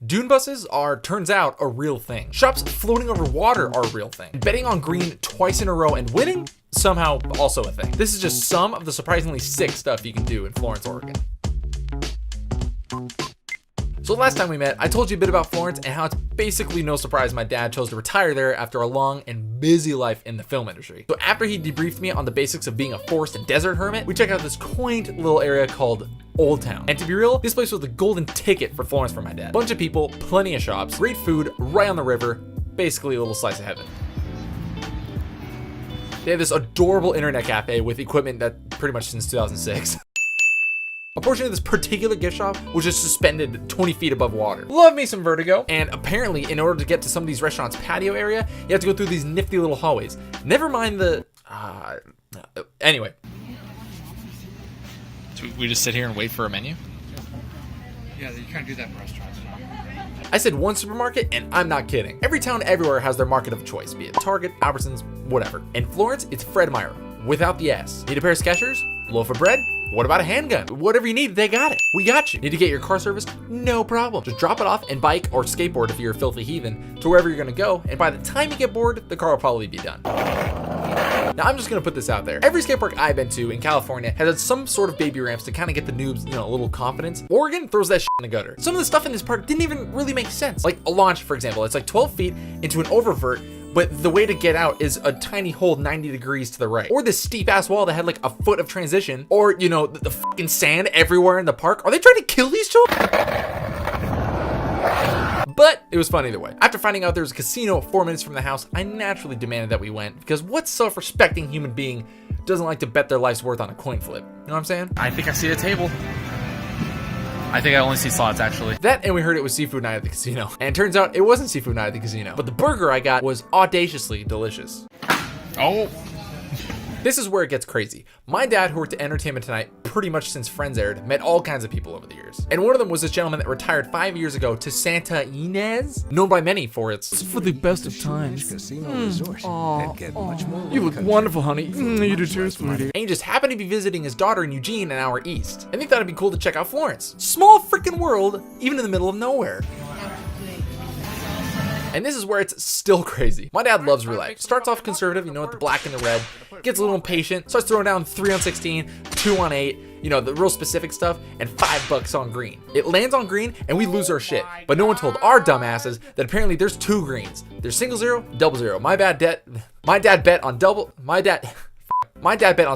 Dune buses are, turns out, a real thing. Shops floating over water are a real thing. Betting on green twice in a row and winning, somehow also a thing. This is just some of the surprisingly sick stuff you can do in Florence, Oregon. So last time we met, I told you a bit about Florence and how it's basically no surprise my dad chose to retire there after a long and busy life in the film industry. So after he debriefed me on the basics of being a forest and desert hermit, we checked out this quaint little area called Old Town. And to be real, this place was the golden ticket for Florence for my dad. Bunch of people, plenty of shops, great food, right on the river, basically a little slice of heaven. They have this adorable internet cafe with equipment that pretty much since 2006. Unfortunately, this particular gift shop was just suspended 20 feet above water. Love me some vertigo. And apparently, in order to get to some of these restaurants' patio area, you have to go through these nifty little hallways. Never mind the... anyway. So we just sit here and wait for a menu? Yeah, you can't do that in restaurants. I said one supermarket, and I'm not kidding. Every town everywhere has their market of choice, be it Target, Albertsons, whatever. In Florence, it's Fred Meyer, without the S. Need a pair of Skechers? Loaf of bread? What about a handgun? Whatever you need, they got it. We got you. Need to get your car serviced? No problem. Just drop it off and bike or skateboard if you're a filthy heathen to wherever you're gonna go, and by the time you get bored, the car will probably be done. Now, I'm just gonna put this out there. Every skate park I've been to in California has had some sort of baby ramps to kind of get the noobs, a little confidence. Oregon throws that shit in the gutter. Some of the stuff in this park didn't even really make sense. Like a launch, for example. It's like 12 feet into an oververt, but the way to get out is a tiny hole 90 degrees to the right. Or this steep ass wall that had like a foot of transition. Or, the fucking sand everywhere in the park. Are they trying to kill these children? But it was fun either way. After finding out there was a casino 4 minutes from the house, I naturally demanded that we went, because what self-respecting human being doesn't like to bet their life's worth on a coin flip? You know what I'm saying? I think I see a table. I think I only see slots, actually. That, and we heard it was seafood night at the casino. And it turns out it wasn't seafood night at the casino. But the burger I got was audaciously delicious. Oh. This is where it gets crazy. My dad, who worked at Entertainment Tonight pretty much since Friends aired, met all kinds of people over the years. And one of them was this gentleman that retired 5 years ago to Santa Ynez, known by many for its for the best of times. You look wonderful, honey. You do too, sweetie. And he just happened to be visiting his daughter in Eugene, an hour east. And they thought it'd be cool to check out Florence. Small freaking world, even in the middle of nowhere. And this is where it's still crazy. My dad loves roulette. Starts off conservative, with the black and the red. Gets a little impatient, starts throwing down 3 on 16, 2 on 8, the real specific stuff, and $5 on green. It lands on green, and we lose our shit. But no one told our dumbasses that apparently there's 2 greens. There's single zero, double zero. My dad bet on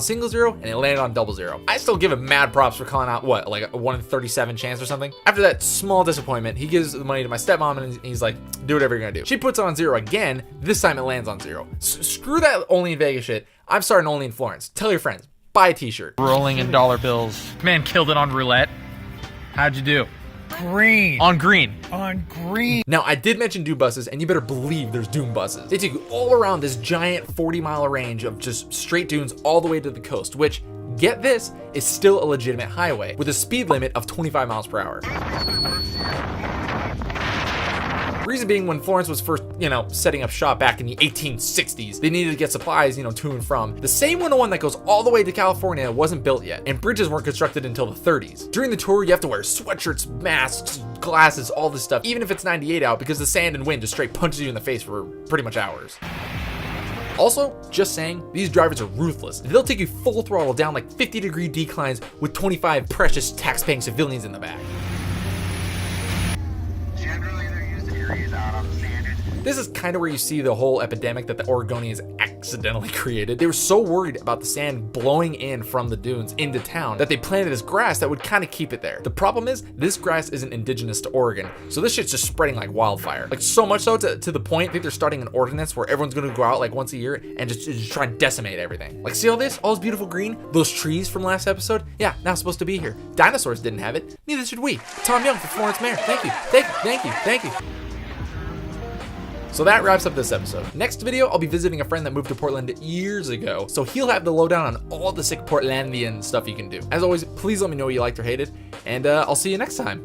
single zero, and it landed on double zero. I still give him mad props for calling out, like a 1 in 37 chance or something. After that small disappointment, he gives the money to my stepmom, and he's like, do whatever you're gonna do. She puts it on zero again. This time it lands on zero. Screw that only in Vegas shit. I'm starting only in Florence. Tell your friends. Buy a t-shirt. Rolling in dollar bills. Man killed it on roulette. How'd you do? Green. On green. On green. Now, I did mention Dune buses, and you better believe there's Dune buses. They take you all around this giant 40-mile range of just straight dunes all the way to the coast, which, get this, is still a legitimate highway with a speed limit of 25 miles per hour. Reason being, when Florence was first, setting up shop back in the 1860s, they needed to get supplies, to and from. The same 101 that goes all the way to California wasn't built yet, and bridges weren't constructed until the 30s. During the tour, you have to wear sweatshirts, masks, glasses, all this stuff, even if it's 98 out, because the sand and wind just straight punches you in the face for pretty much hours. Also, just saying, these drivers are ruthless. They'll take you full throttle down like 50-degree declines with 25 precious tax-paying civilians in the back. This is kind of where you see the whole epidemic that the Oregonians accidentally created. They were so worried about the sand blowing in from the dunes into town that they planted this grass that would kind of keep it there. The problem is, this grass isn't indigenous to Oregon, so this shit's just spreading like wildfire. Like so much so to the point, I think they're starting an ordinance where everyone's gonna go out like once a year and just try and decimate everything. Like, see all this? All this beautiful green? Those trees from last episode? Yeah, not supposed to be here. Dinosaurs didn't have it. Neither should we. Tom Young for Florence Mayor. Thank you. Thank you. Thank you. Thank you. So that wraps up this episode. Next video, I'll be visiting a friend that moved to Portland years ago, so he'll have the lowdown on all the sick Portlandian stuff you can do. As always, please let me know what you liked or hated, and I'll see you next time.